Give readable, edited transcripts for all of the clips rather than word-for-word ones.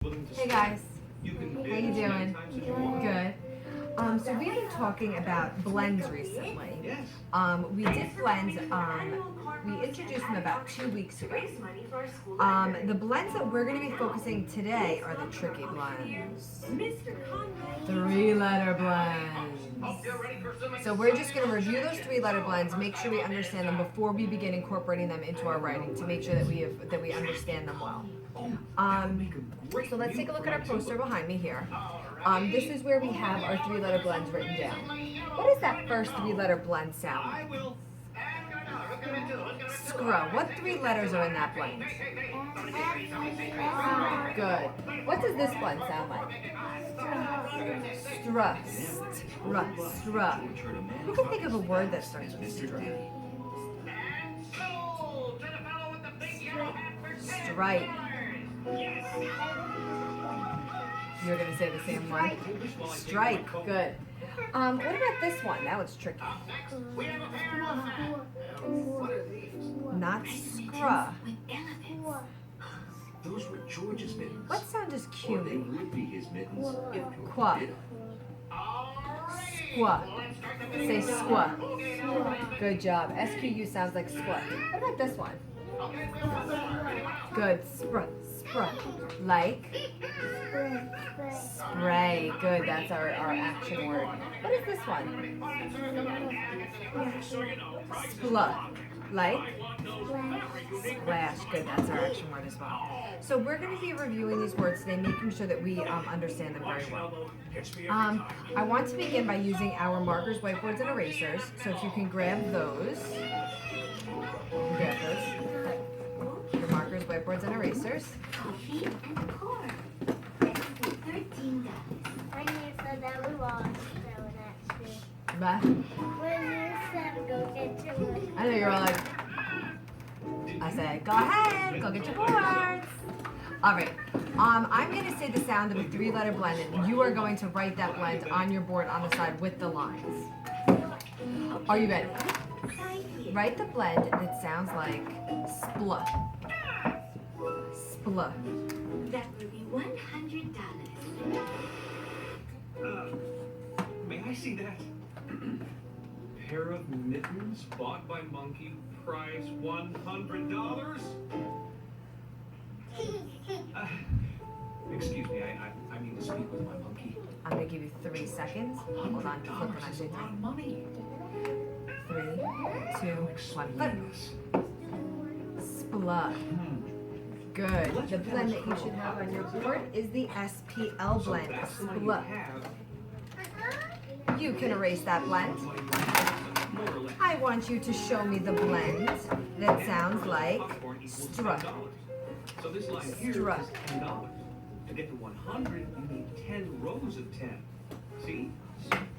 Hey guys, how you doing? Good. So we've been talking about blends recently. We did blends. We introduced them about 2 weeks ago. The blends that we're going to be focusing today are the tricky blends, three-letter blends. So we're just going to review those three-letter blends, make sure we understand them before we begin incorporating them into our writing to make sure that we understand them well. So let's take a look at our poster behind me here. This is where we have our three-letter blends written down. What does that first three-letter blend sound like? Scruh. What three letters are in that blend? Good. What does this blend sound like? Struh. Struh. Struh. Who can think of a word that starts with struh? Stripe. You're going to say the same one? Strike. Good. What about this one? Now it's tricky. Not scruh. Those were George's mittens. What sound does Q Or they make? would be his mittens if George Qua. did 'em. Squa. Say squa. Good job. SQU sounds like squa. What about this one? Good. Spruh. Spruh. Like? Spray. Good. That's our action word. What is this one? Spluh. Like? Splash. Good. That's our action word as well. So we're going to be reviewing these words today, making sure that we understand them very well. I want to begin by using our markers, whiteboards, and erasers. So if you can grab those. Grab those. Your markers, whiteboards, and erasers. Coffee and corn. $13. When you said that we lost, that one actually. Beth? When you said go get your wood. I know you're all like, I said, go ahead, go get your boards. All right, I'm going to say the sound of a three-letter blend, and you are going to write that blend on your board on the side with the lines. Are you ready? Write the blend that sounds like spluh. Spluh. That will be $100. May I see that? Pair of mittens bought by Monkey, price $100? Excuse me, I need to speak with my monkey. I'm going to give you 3 seconds. Hold on, flip when I $100 is say a lot of 3. money. 3, 2, 1, flip. Spluh. Good. The blend that you should have on your board is the SPL So blend. that's why you Spluh. have You can erase that blend. more or less. I want you to show me the blend that sounds like Popcorn equals struh. $10. So this line here is Struh. $10. To get to 100, you need 10 rows of 10. See?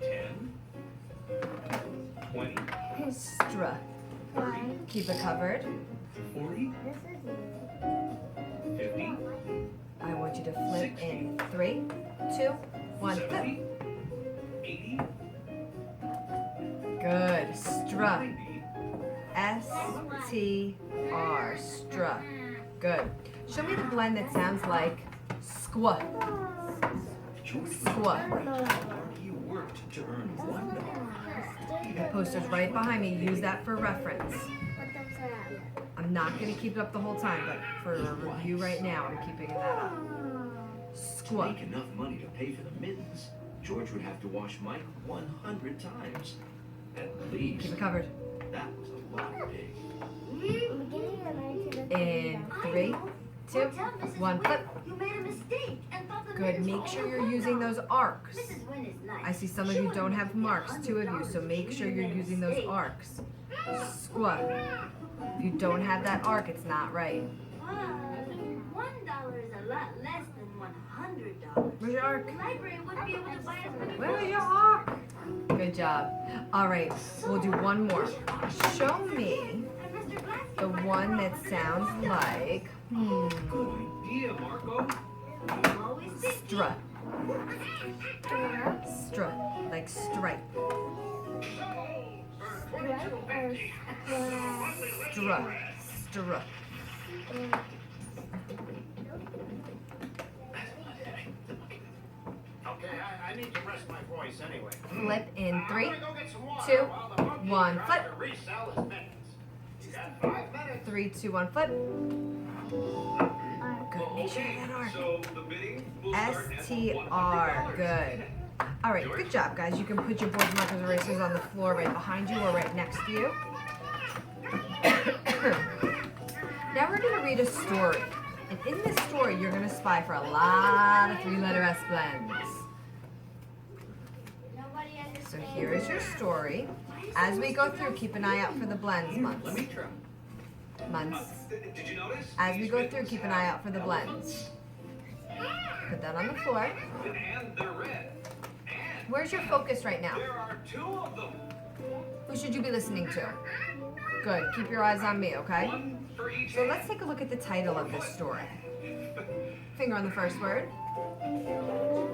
10, 20, Struh. Keep it covered. 40, This is you. 50, I want you to flip in 3, 2, 1, flip. 70, 80, Good. Struh. 90, S-T-R. Struh. Good. Show me the blend that sounds like squa. George Squa. he worked to earn $1. The poster's right behind me. Use that for reference. What them say that? I'm not going to keep it up the whole time, but for a review right now, I'm keeping that up. To Squa. make enough money to pay for the mittens, George would have to wash Mike 100 times. At least. Keep it covered. That was a lot of pig. I'm beginning to learn to In 3, 2, 1, flip. You made a mistake and thought the Good. mittens Make were sure only you're $1. using those arcs. Mrs. Wynn is nice. I see some of She you wouldn't don't give have me marks, 2 of you, so $100 make if sure you you're made a using those mistake. arcs. Squa. If you don't have that arc, it's not right. $1 is a lot less than $100. Where's your arc? The library wouldn't be able to buy as many Where's books. your arc? Good job. All right, we'll do one more. Show me And Mr. Glass the one that sounds like Good idea, Marco. I'm always thinking. struh. Struh, like stripe. Struh. Struh. I need to rest my voice anyway. Flip in 3, I'm gonna go get some water 2, while the monkey 1, tries flip. to resell his mittens. You got 5 minutes. 3, 2, 1, flip. Good. Make sure Okay, that arc. so the bidding will start at STR. $100. Good. All right. Good job, guys. You can put your boards, markers, erasers on the floor right behind you or right next to you. Now we're going to read a story. And in this story, you're going to spy for a lot of 3-letter S blends. Nobody So understands. here is your story. As we go through, keep an eye out for the blends, Let months. me try. Months. Did you notice? As we These go mittens through, keep an eye have out for the blends. Put that on the floor. And they're red. And Where's your focus right now? there are 2 of them. Who should you be listening to? Good. Keep your eyes on me, okay? 1 for each So hand. let's take a look at the title of this story. Finger on the first word.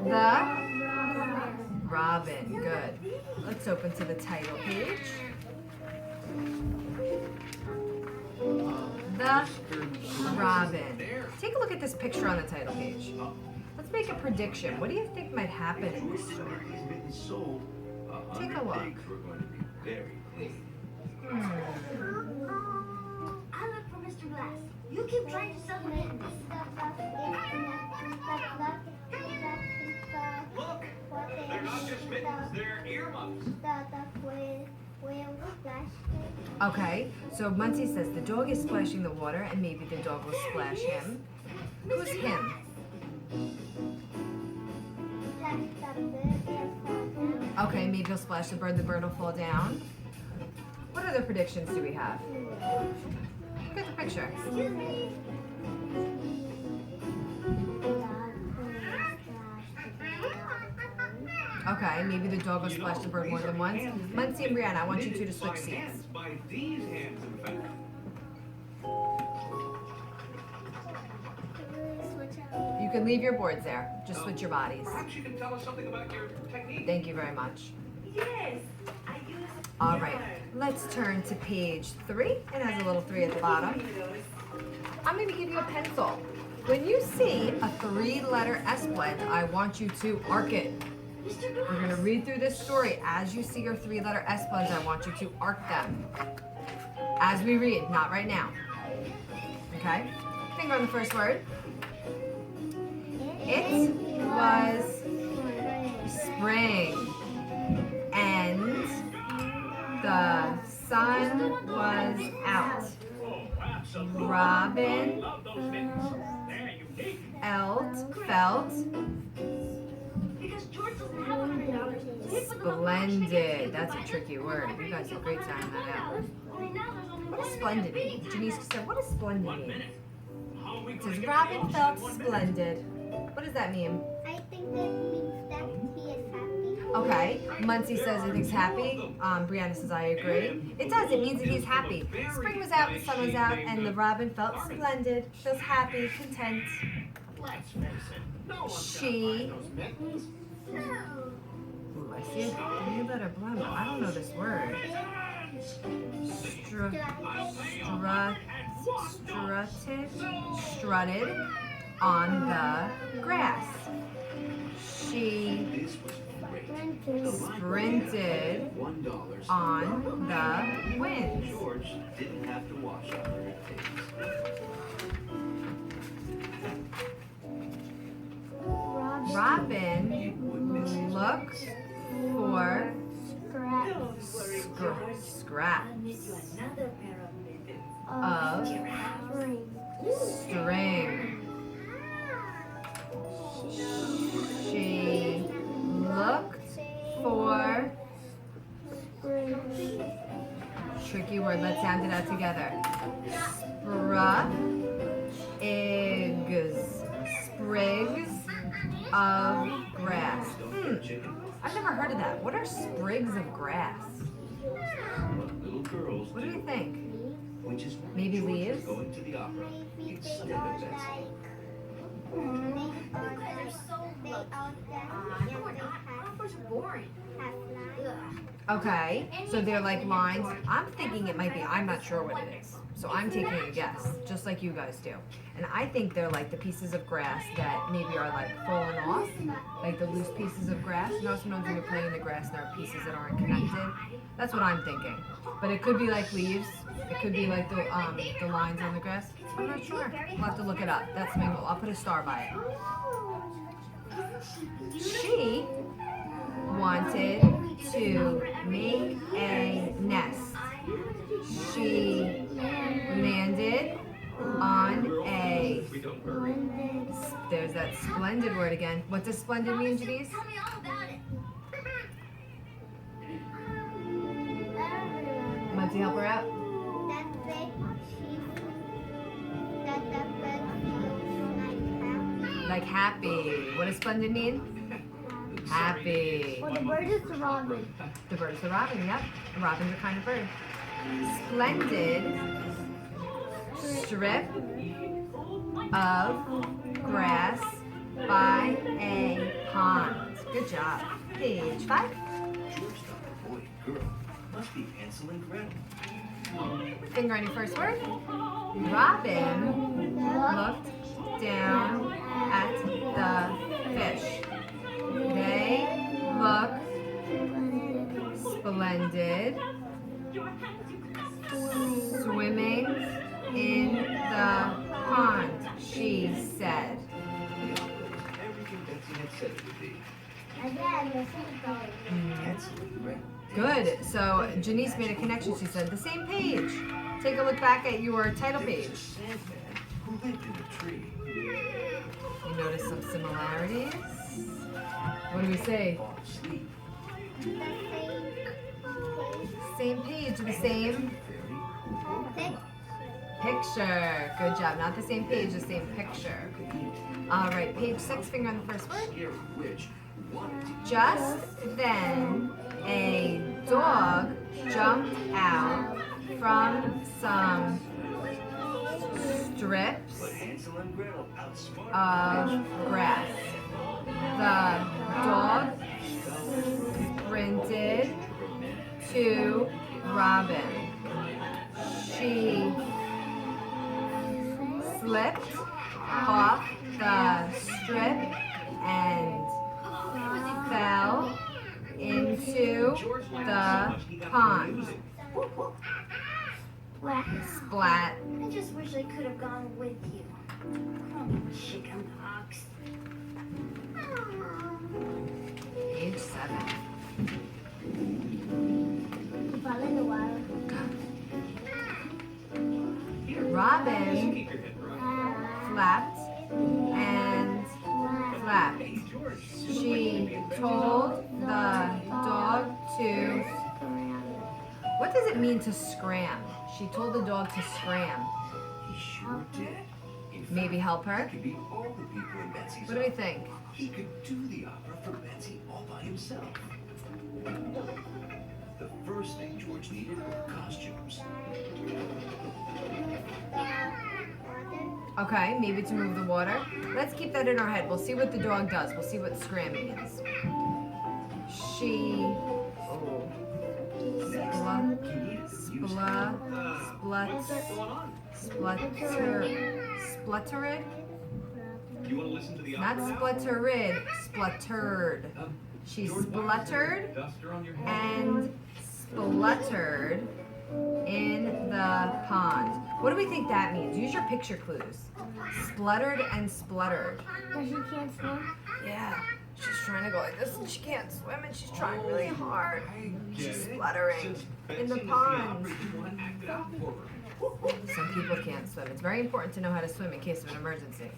The Robin. Good. Let's open to the title page. The Robin. Take a look at this picture on the title page. Let's make a prediction. What do you think might happen in this story? Take a look. I look for Mr. Glass. You keep trying to sell the mittens. Look, they're not just mittens, they're earmuffs. Okay, so Muncie says the dog is splashing the water and maybe the dog will splash him. Who's him? Okay, maybe he'll splash the bird will fall down. What other predictions do we have? Look at the picture. Excuse me. Okay, maybe the dog will splash the bird more than once. Muncie and Brianna, I want you two to switch seats. By these hands, in fact. You can leave your boards there. Just switch your bodies. Perhaps you can tell us something about your technique. Thank you very much. Yes, I use. All right, let's turn to page 3. It has a little 3 at the bottom. I'm going to give you a pencil. When you see a 3-letter S blend, I want you to arc it. We're going to read through this story. As you see your 3-letter S blends, I want you to arc them. As we read, not right now. Okay? Finger on the first word. It was spring, and the sun was out. Robin felt Because George doesn't have $100. splendid. That's a tricky word. You guys did a great time that out. Only now there's only What does $1. splendid mean? Janice said, what does splendid mean? How are we It gonna says get Robin the felt option in 1 minute? splendid. What does that mean? I think that means that he is happy. Okay, Muncie says he thinks happy. Brianna says I agree. It does. It means that he's happy. Spring was out, the sun was out, and the robin felt splendid. Feels happy, content. Let's face it, no one's She. gonna buy those mittens. Ooh, I see a 3-letter blend. I don't know this word. Strutted on the grass. She This was great. sprinted $1. on the winds. George didn't have to wash up her takes. Robin looked for scraps Another pair of mittens. of string. She looked for tricky word. Let's sound it out together. Sprigs of grass. I've never heard of that. What are sprigs of grass? Little girls What do you think? which is why Maybe George leaves? was going to the opera Maybe they instead are of Betsy. like. They are Operas are boring. Okay, so they're like lines. I'm thinking it might be, I'm not sure what it is. So So I'm taking a guess, just like you guys do. And I think they're like the pieces of grass that maybe are like falling off, like the loose pieces of grass. You know, sometimes when you're playing in the grass, there are pieces that aren't connected. That's what I'm thinking. But it could be like leaves. It could be like the lines on the grass. I'm not sure. We'll have to look it up. That's something. I'll put a star by it. She wanted to make a nest. She landed on a. There's that splendid word again. What does splendid mean, Janice? Tell me all about it. Muncie, help her out. That big that bed feels Like happy. What does splendid mean? Happy. Well, the bird is the robin. The bird is the robin, yep. The robin's a kind of bird. Splendid strip of grass by a pond. Good job. Page 5. George thought boy and girl must be Hansel and Gretel. Finger on your first word. Robin looked down at the fish. They look splendid swimming in the pond, she said. Everything Betsy had said it would be. Again, the same color. Hansel and Gretel. Good. So Janice made a connection. She said the same page. Take a look back at your title There was page. a Sandman who lived in a tree. You notice some similarities. What do we say? Fall asleep. Same page, the same Fairy. picture. Good job. Not the same page, the same picture. All right, page 6, finger on the first word. Scary witch wanted to eat Just then, a dog jumped out from some strips But Hansel and Gretel outsmarted of grass. The dog sprinted to Robin. She slipped off the strip and fell into the pond. Splat. I just wish I could have gone with you. Oh, chicken pox. Page 7. Fall in the water. Robin Keep your head right. flapped and flapped. Hey, George. She told the dog to. What does it mean to scram? She told the dog to scram. He sure did. In fact, Maybe help her? He could beat all the people in Betsy's What do we opera. think? He could do the opera for Betsy all by himself. The first thing George needed were costumes. Okay, maybe to move the water. Let's keep that in our head. We'll see what the dog does. We'll see what scram means. She. Oh. Splut. He needed to use What's going on? Spluttered? You want to listen to the Not opera now? spluttered, spluttered. She spluttered Duster on your head. and spluttered in the pond. What do we think that means? Use your picture clues. Spluttered and spluttered. Because you can't swim. Yeah, she's trying to go like this and she can't swim and she's trying really hard. She's Get it? spluttering Since in the Betsy was pond. opera, you want to act it out for her. Some people can't swim. It's very important to know how to swim in case of an emergency.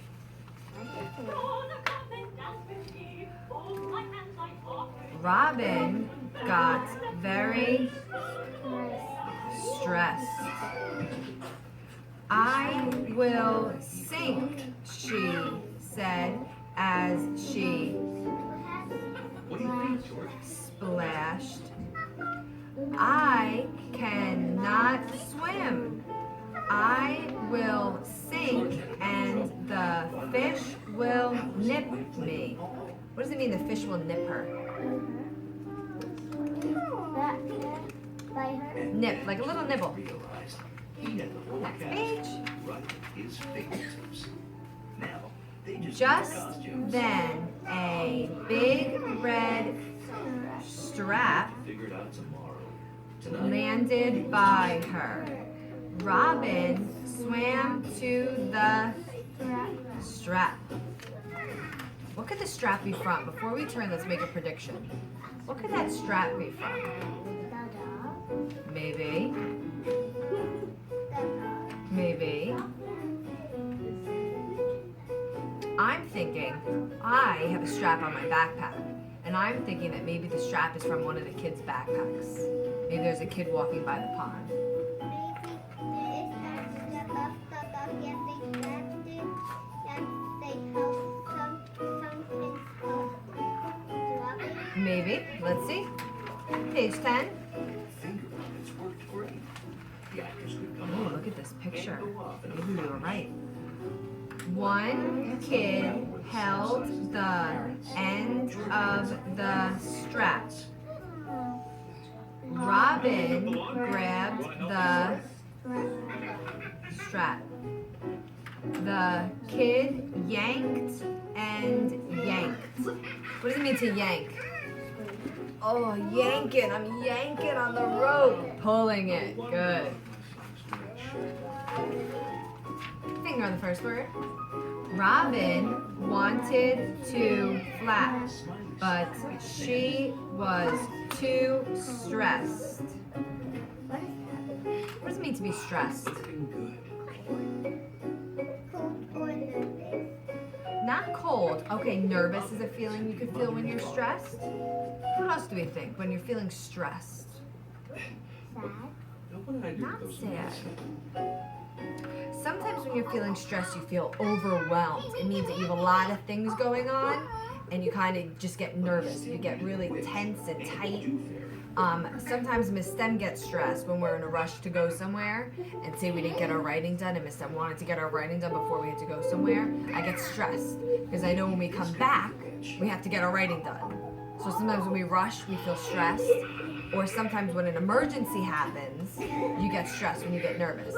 Robin got very stressed. I will sink, she said as she What do you think, George? splashed. I cannot swim. I will sink and the fish will nip me. What does it mean the fish will nip her? That by her. Nip, like a little nibble. Realized He had the whole Next cast page. right at his fingertips. Now, they just need Just costumes. then, a big red strap Figure it out tomorrow. Tonight. landed by her. Robin swam to the strap. What could the strap be from? Before we turn, let's make a prediction. What could that strap be from? Maybe. Maybe. I'm thinking I have a strap on my backpack, and I'm thinking that maybe the strap is from one of the kids' backpacks. Maybe there's a kid walking by the pond. Maybe. Let's see. Page 10. Fingerprints worked great. The actors could come Oh, on look at this picture. and go off in a Maybe we were flash. right. One kid held the end of the strap. Robin grabbed the strap. The kid yanked and yanked. What does it mean to yank? Oh, yanking. I'm yanking on the rope. Pulling it. Good. Finger on the first word. Robin wanted to flap, but she was too stressed. What does it mean to be stressed? Looking Not cold. Okay, nervous is a feeling you could feel when you're stressed. What else do we think when you're feeling stressed? good. Now, what did I do Not with those sad. minutes? Sometimes when you're feeling stressed, you feel overwhelmed. It means that you have a lot of things going on and you kind of just get nervous. You get really tense and tight. Sometimes Miss Stem gets stressed when we're in a rush to go somewhere and say we didn't get our writing done and Miss Stem wanted to get our writing done before we had to go somewhere. I get stressed because I know when we come back, we have to get our writing done. So sometimes when we rush, we feel stressed. Or sometimes when an emergency happens, you get stressed when you get nervous.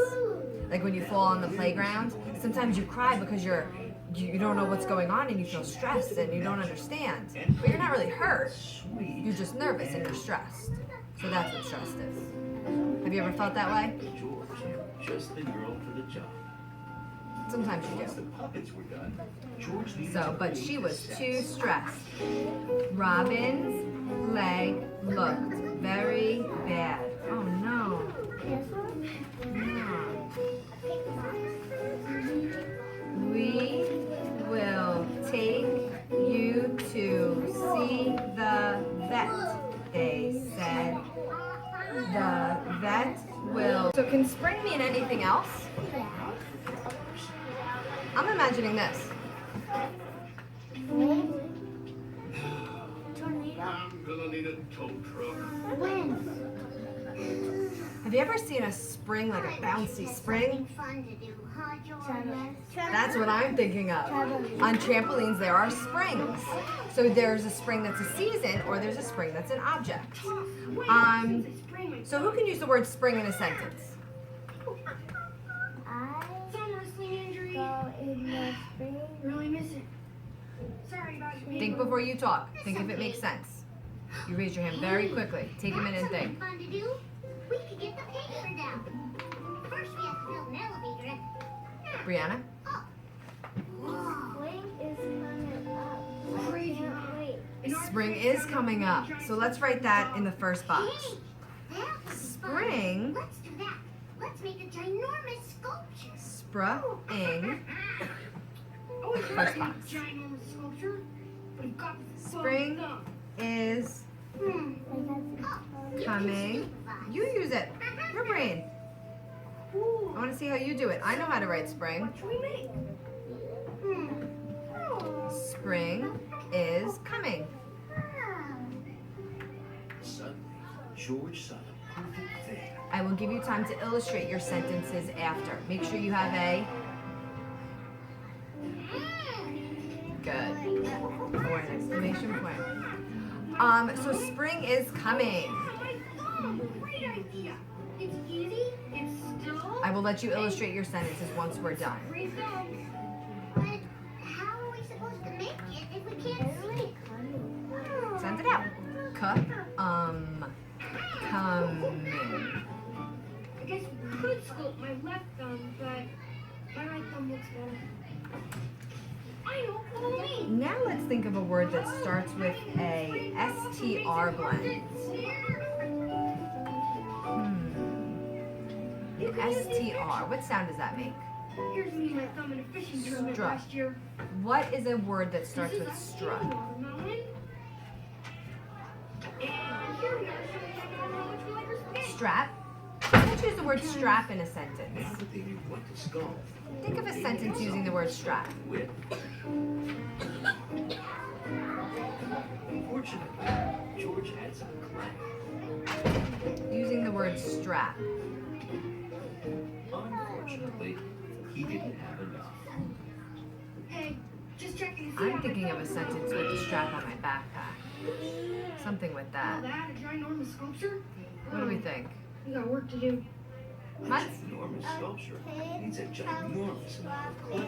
Like when you fall on the playground, sometimes you cry because you don't know what's going on and you feel stressed and you don't understand. But you're not really hurt. You're just nervous and you're stressed. So that's what stressed is. Have you ever felt that way? George, just the girl for the job. Sometimes you Once do. the puppets were done, George needed So, to but raise she the was sets. too stressed. Robin's leg looked very bad. Oh no. No. We will take you to see the vet, they said. The vet will. So can spring mean anything else? I'm imagining this. I'm gonna need a tow truck. Have you ever seen a spring, like a bouncy spring? Fun to do, huh, George? That's what I'm thinking of. On trampolines, there are springs. So there's a spring that's a season, or there's a spring that's an object. So who can use the word spring in a sentence? Some wrestling injury. Go in the spring. Really miss it. Sorry about your Think before you talk. Think if it makes sense. You raise your hand very quickly. Take a minute and think. Fun to do. We could get the paper down. First, we have to build an elevator. Brianna? Spring is coming up. Crazy. Wait. Spring is coming up. So let's write that in the first box. Hey, that was fun. Spring. Let's do that. Let's make a ginormous sculpture. Spring. Oh, First box. Ginormous sculpture. We've got Spring is Oh, you can coming. supervise. You use it. Your brain. I want to see how you do it. I know how to write spring. What should we make? Spring is coming. Suddenly, George saw the perfect thing. I will give you time to illustrate your sentences after. Make sure you have a good or an exclamation point. So spring is coming. Great idea. It's easy. It's still. I will let you illustrate your sentences once we're done. Freeze down. But how are we supposed to make it if we can't see? Send it out. Come. I guess we could sculpt my left thumb, but my right thumb looks better. I know. Follow me. Now let's think of a word that starts with a STR blend. STR. What sound does that make? Here's me and my thumb in a fishing tournament Strut. last year. What is a word that starts This is with a strut? watermelon. And here we are showing how much we like our spaghetti. Strap. Let's use the word strap in a sentence. Now the thing you want to sculpt. Think of a sentence using the word strap. With. Fortunately, George had some clay. Using the word strap. Unfortunately, he didn't have enough. Hey, just checking to see I'm how thinking my of a thumb sentence with the strap on my backpack. Something with All that. that, a ginormous sculpture? What do we think? We got work to do. A Mats? ginormous sculpture needs a ginormous amount of clay.